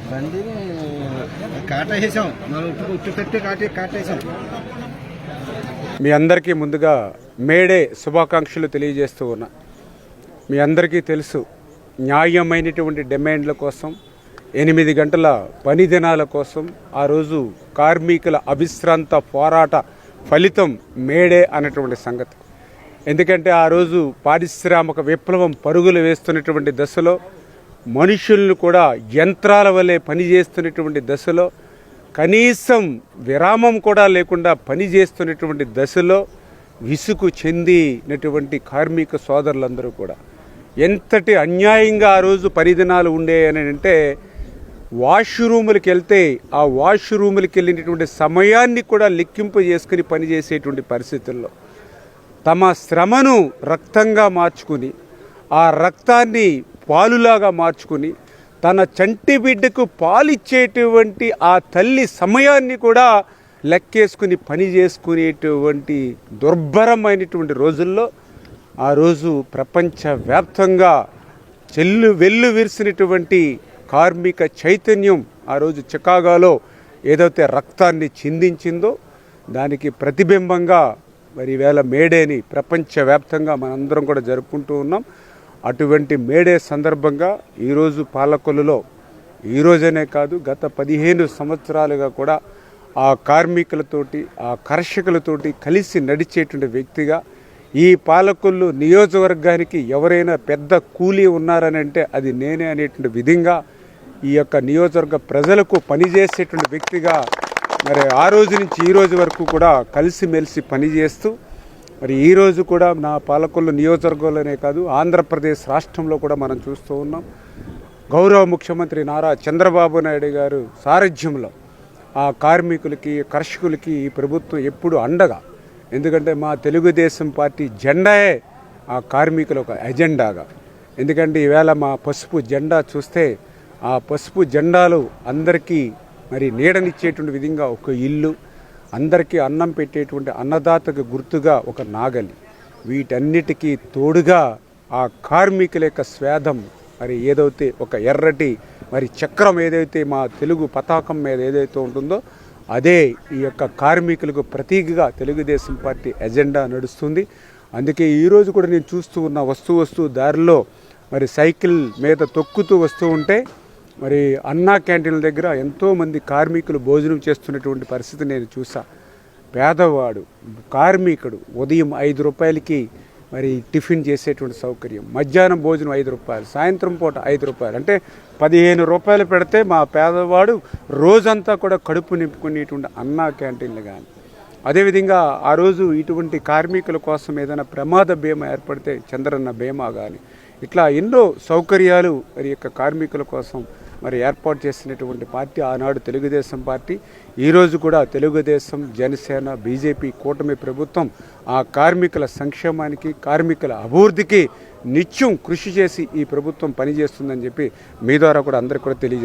బండిని కాటేసాం, ఉట్టు పెట్టి కాటేసాం. మీ అందరికీ ముందుగా మేడే శుభాకాంక్షలు తెలియజేస్తూ ఉన్నా. మీ అందరికీ తెలుసు, న్యాయమైనటువంటి డిమాండ్ల కోసం 8 గంటల పని దినాల కోసం ఆ రోజు కార్మికుల అవిశ్రాంత పోరాట ఫలితం మేడే అన్నటువంటి సంగతి. ఎందుకంటే ఆ రోజు పారిశ్రామిక విప్లవం పరుగులు వేస్తున్నటువంటి దశలో, మనుషులను కూడా యంత్రాల వల్లే పనిచేస్తున్నటువంటి దశలో, కనీసం విరామం కూడా లేకుండా పనిచేస్తున్నటువంటి దశలో విసుగు చెందినటువంటి కార్మిక సోదరులందరూ కూడా ఎంతటి అన్యాయంగా ఆ రోజు పరిదినాలు ఉండేయని అంటే, వాష్రూములకు వెళ్తే ఆ వాష్రూములకు వెళ్ళినటువంటి సమయాన్ని కూడా లెక్కింపు చేసుకుని పనిచేసేటువంటి పరిస్థితుల్లో తమ శ్రమను రక్తంగా మార్చుకుని, ఆ రక్తాన్ని పాలులాగా మార్చుకుని, తన చంటి బిడ్డకు పాలిచ్చేటువంటి ఆ తల్లి సమయాన్ని కూడా లెక్కేసుకుని పని చేసుకునేటువంటి దుర్భరమైనటువంటి రోజుల్లో ఆ రోజు ప్రపంచవ్యాప్తంగా వెల్లు విరిసినటువంటి కార్మిక చైతన్యం ఆ రోజు చికాగోలో ఏదైతే రక్తాన్ని చిందించిందో దానికి ప్రతిబింబంగా మరి ఈవేళ మేడేని ప్రపంచవ్యాప్తంగా మనందరం కూడా జరుపుకుంటూ ఉన్నాం. అటువంటి మేడే సందర్భంగా ఈరోజు పాలకొల్లులో, ఈరోజనే కాదు గత 15 సంవత్సరాలుగా కూడా ఆ కార్మికులతోటి, ఆ కర్షకులతోటి కలిసి నడిచేటువంటి వ్యక్తిగా ఈ పాలకొల్లు నియోజకవర్గానికి ఎవరైనా పెద్ద కూలీ ఉన్నారని అంటే అది నేనే అనేటువంటి విధంగా ఈ యొక్క నియోజకవర్గ ప్రజలకు పనిచేసేటువంటి వ్యక్తిగా మరి ఆ రోజు నుంచి ఈ రోజు వరకు కూడా కలిసిమెలిసి పనిచేస్తూ మరి ఈరోజు కూడా నా పాలకొల్లు నియోజకవర్గంలోనే కాదు ఆంధ్రప్రదేశ్ రాష్ట్రంలో కూడా మనం చూస్తూ ఉన్నాం. గౌరవ ముఖ్యమంత్రి నారా చంద్రబాబు నాయుడు గారు సారథ్యంలో ఆ కార్మికులకి, కర్షకులకి ఈ ప్రభుత్వం ఎప్పుడు అండగా. ఎందుకంటే మా తెలుగుదేశం పార్టీ జెండాయే ఆ కార్మికుల ఒక ఎజెండాగా. ఎందుకంటే ఈవేళ మా పసుపు జెండా చూస్తే ఆ పసుపు జెండాలు అందరికీ మరి నీడనిచ్చేటువంటి విధంగా ఒక ఇల్లు, అందరికీ అన్నం పెట్టేటువంటి అన్నదాతకు గుర్తుగా ఒక నాగలి, వీటన్నిటికీ తోడుగా ఆ కార్మికుల యొక్క స్వేదం మరి ఏదైతే ఒక ఎర్రటి మరి చక్రం ఏదైతే మా తెలుగు పతాకం మీద ఏదైతే ఉంటుందో అదే ఈ యొక్క కార్మికులకు ప్రతీకగా తెలుగుదేశం పార్టీ ఎజెండా నడుస్తుంది. అందుకే ఈరోజు కూడా నేను చూస్తూ ఉన్న వస్తూ దారిలో మరి సైకిల్ మీద తొక్కుతూ వస్తూ ఉంటే మరి అన్నా క్యాంటీన్ల దగ్గర ఎంతోమంది కార్మికులు భోజనం చేస్తున్నటువంటి పరిస్థితి నేను చూసా. పేదవాడు కార్మికుడు ఉదయం 5 రూపాయలకి మరి టిఫిన్ చేసేటువంటి సౌకర్యం, మధ్యాహ్నం భోజనం 5 రూపాయలు, సాయంత్రం పూట 5 రూపాయలు, అంటే 15 రూపాయలు పెడితే మా పేదవాడు రోజంతా కూడా కడుపు నింపుకునేటువంటి అన్నా క్యాంటీన్లు కానీ, అదేవిధంగా ఆ రోజు ఇటువంటి కార్మికుల కోసం ఏదైనా ప్రమాద బీమా ఏర్పడితే చంద్రన్న బీమా కానీ, ఇట్లా ఎన్నో సౌకర్యాలు మరి యొక్క కార్మికుల కోసం మరి ఏర్పాటు చేసినటువంటి పార్టీ ఆనాడు తెలుగుదేశం పార్టీ. ఈరోజు కూడా తెలుగుదేశం, జనసేన, బీజేపీ కూటమి ప్రభుత్వం ఆ కార్మికుల సంక్షేమానికి, కార్మికుల అభివృద్ధికి నిత్యం కృషి చేసి ఈ ప్రభుత్వం పనిచేస్తుందని చెప్పి మీ ద్వారా కూడా అందరికీ కూడా తెలియజేస్తుంది.